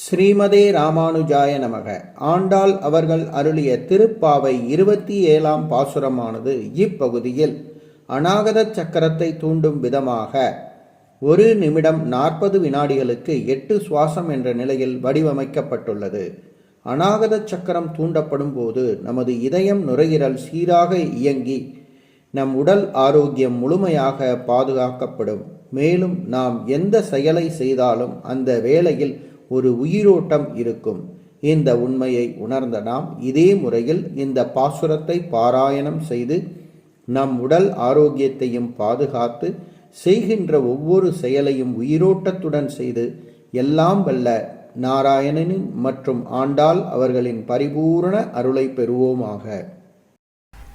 ஸ்ரீமதே ராமானுஜாய நமக. ஆண்டாள் அவர்கள் அருளிய திருப்பாவை 27ஆம் பாசுரமானது இப்பகுதியில் அநாகத சக்கரத்தை தூண்டும் விதமாக 1 நிமிடம் 40 வினாடிகளுக்கு 8 சுவாசம் என்ற நிலையில் வடிவமைக்கப்பட்டுள்ளது. அநாகத சக்கரம் தூண்டப்படும் போது நமது இதயம் நுரையீரல் சீராக இயங்கி நம் உடல் ஆரோக்கியம் முழுமையாக பாதுகாக்கப்படும். மேலும் நாம் எந்த செயலை செய்தாலும் அந்த வேளையில் ஒரு உயிரோட்டம் இருக்கும். இந்த உண்மையை உணர்ந்த நாம் இதே முறையில் இந்த பாசுரத்தை பாராயணம் செய்து நம் உடல் ஆரோக்கியத்தையும் பாதுகாத்து செய்கின்ற ஒவ்வொரு செயலையும் உயிரோட்டத்துடன் செய்து எல்லாம் வல்ல நாராயணனின் மற்றும் ஆண்டாள் அவர்களின் பரிபூரண அருளை பெறுவோமாக.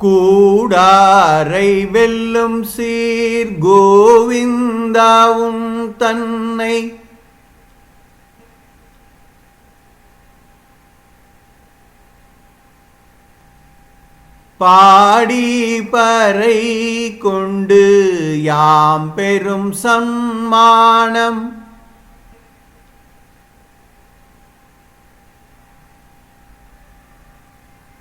கூடாரை வெல்லும் சீர் கோவிந்தாவும் தன்னை பாடி பறை கொண்டு யாம் பெரும் சன்மானம்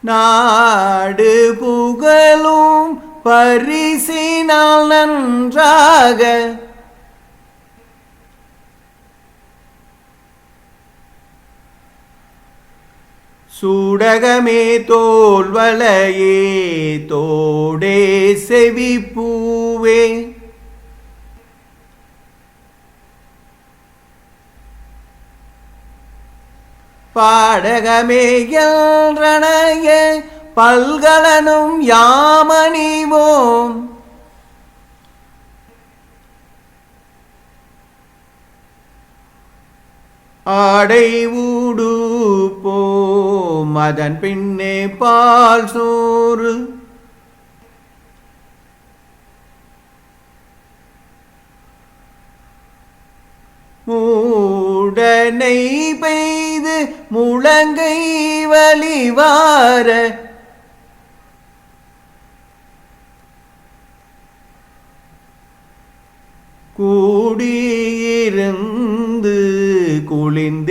நாடு புகழும் பரிசினால் நன்றாக சூடகமே தோல்வளையே தோடே செவிப்பூவே பாடகமே என்றனைய பல்கலனும் யாமணிவோம் ஆடை ஊடுப்போம் அதன் பின்னே பால் சோறு மூடனை பெய்து முழங்கை வலிவார கூடியிருந்து குளிந்தேலோரெம்பாவாய்